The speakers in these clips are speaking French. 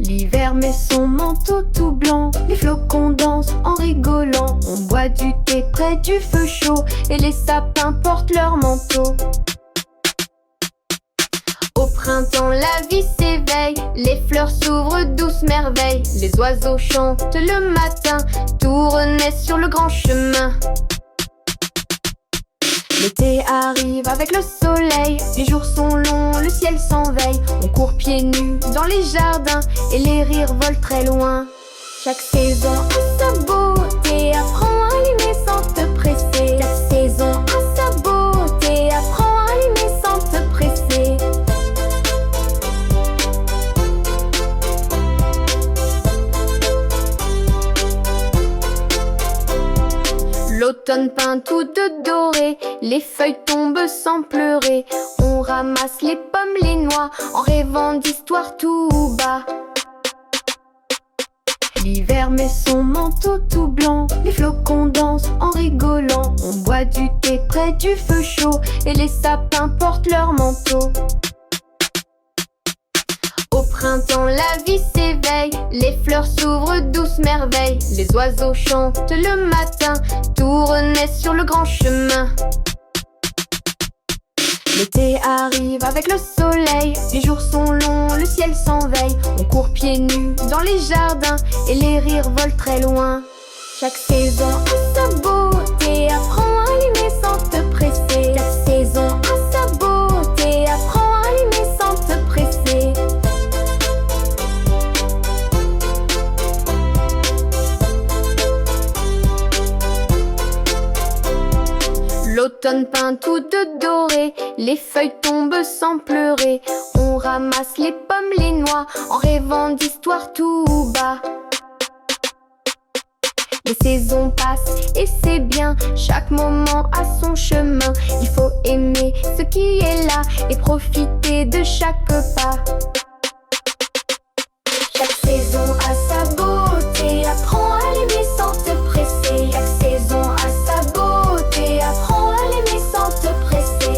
L'hiver met son manteau tout blanc, les flocons dansent en rigolant. On boit du thé près du feu chaud et les sapins portent leur manteau. Au printemps la vie s'éveille, les fleurs s'ouvrent douces merveilles. Les oiseaux chantent le matin, tout renaît sur le grand chemin. L'été arrive avec le soleil, les jours sont longs, le ciel s'enveille. On court pieds nus dans les jardins et les rires volent très loin. Chaque saison a sa beauté, apprends à l'aimer sans te presser. Chaque saison a sa beauté, apprends à l'aimer sans te presser. L'automne peint tout de doré, les feuilles tombent sans pleurer. On ramasse les pommes, les noix, en rêvant d'histoires tout bas. L'hiver met son manteau tout blanc, les flocons dansent en rigolant. On boit du thé près du feu chaud et les sapins portent leur manteau. Au printemps la vie s'éveille, les fleurs s'ouvrent douces merveilles. Les oiseaux chantent le matin, tout renaît sur le grand chemin. L'été arrive avec le soleil, les jours sont longs, le ciel s'enveille. On court pieds nus dans les jardins et les rires volent très loin. Chaque saison a sa beauté, apprends à l'aimer sans te presser. Chaque saison a sa beauté, apprends à l'aimer sans te presser. L'automne peint tout de doré, les feuilles tombent sans pleurer. On ramasse les pommes, les noix, en rêvant d'histoires tout bas. Les saisons passent et c'est bien, chaque moment a son chemin. Il faut aimer ce qui est là et profiter de chaque pas. Chaque saison a sa beauté, apprends à l'aimer sans te presser. Chaque saison a sa beauté, apprends à l'aimer sans te presser.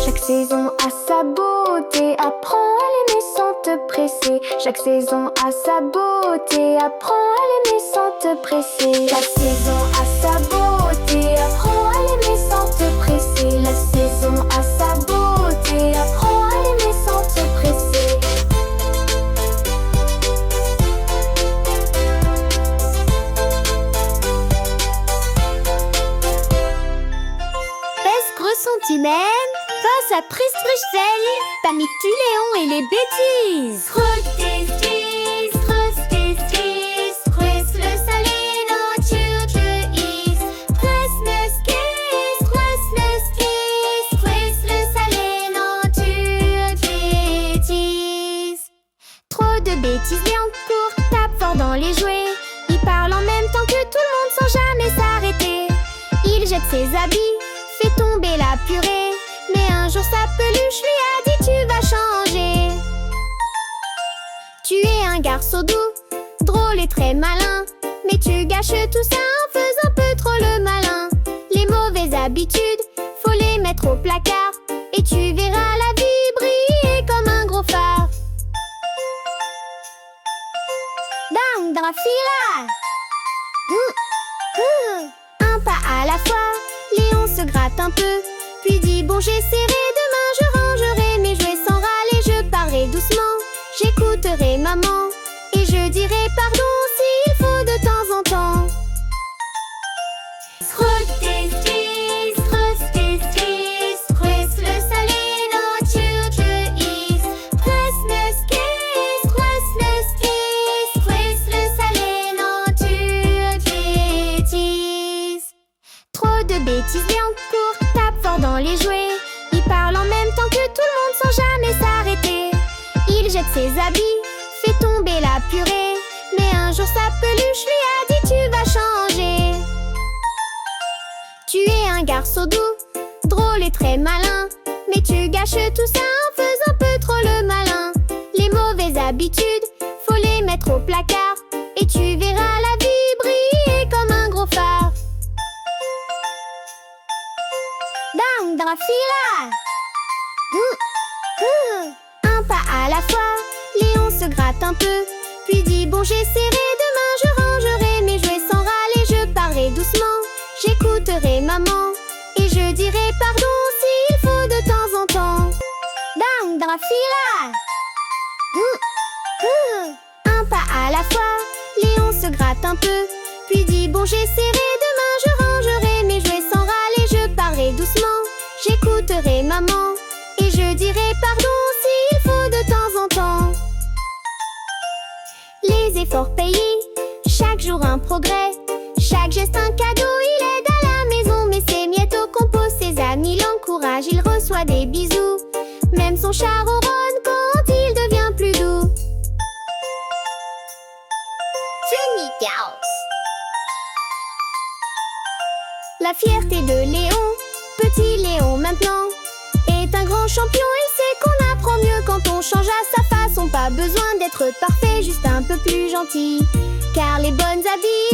Chaque saison a sa beauté, apprends à l'aimer sans te presser. Chaque saison a sa beauté, apprends à l'aimer sans te presser. Chaque saison a sa beauté, apprends à l'aimer sans te presser. La saison a sa beauté, apprends à l'aimer sans te presser. Peste Gressontimène face à Triste Bruxelles, parmi Tuléon et les bêtises. Le salé nature is. Le salé nature bêtise. Trop de bêtises et en cours, tape fort dans les jouets. Il parle en même temps que tout le monde sans jamais s'arrêter. Il jette ses habits, fait tomber la purée. Mais un jour sa peluche lui a dit tu vas changer. Tu es un garçon doux, drôle et très malin. Mais tu gâches tout ça en faisant un peu trop le malin. Les mauvaises habitudes, faut les mettre au placard. Et tu verras la vie briller comme un gros phare. Dang, Drafila! Un pas à la fois, Léon se gratte un peu. Puis dit bon j'essaierai, demain je rangerai mes jouets sans râler. Je parlerai doucement, j'écouterai maman. Et je dirai pardon s'il faut de temps en temps. Le salé nature is. Le salé nature bêtise. Trop de bêtises et en cours, tape fort dans les jouets. Il parle en même temps que tout le monde sans jamais s'arrêter. Il jette ses habits, fait tomber la purée. Mais un jour sa peluche lui a dit tu vas changer. Tu es un garçon doux, drôle et très malin. Mais tu gâches tout ça en faisant un peu trop le malin. Les mauvaises habitudes, faut les mettre au placard. Et tu verras la vie briller comme un gros phare. Drafila. Un pas à la fois, Léon se gratte un peu, puis dit bon j'essaierai demain, je rangerai mes jouets sans râler, je parlerai doucement, j'écouterai maman, et je dirai pardon s'il faut de temps en temps. Dang, Drafila. Un pas à la fois, Léon se gratte un peu, puis dit bon j'essaierai demain, je rangerai mes jouets sans râler, je parlerai doucement, j'écouterai maman, et je dirai pardon s'il faut de temps en temps. Les efforts payés, chaque jour un progrès, chaque geste un cadeau, il aide à la maison, mais ses miettes au compost, ses amis l'encouragent, il reçoit des bisous, même son chat ronronne quand il devient plus doux. La fierté de Léon, petit Léon maintenant, est un grand champion, il sait qu'on apprend mieux quand on change à sa façon, pas besoin d'être parfait, juste un peu plus gentil, car les bonnes habits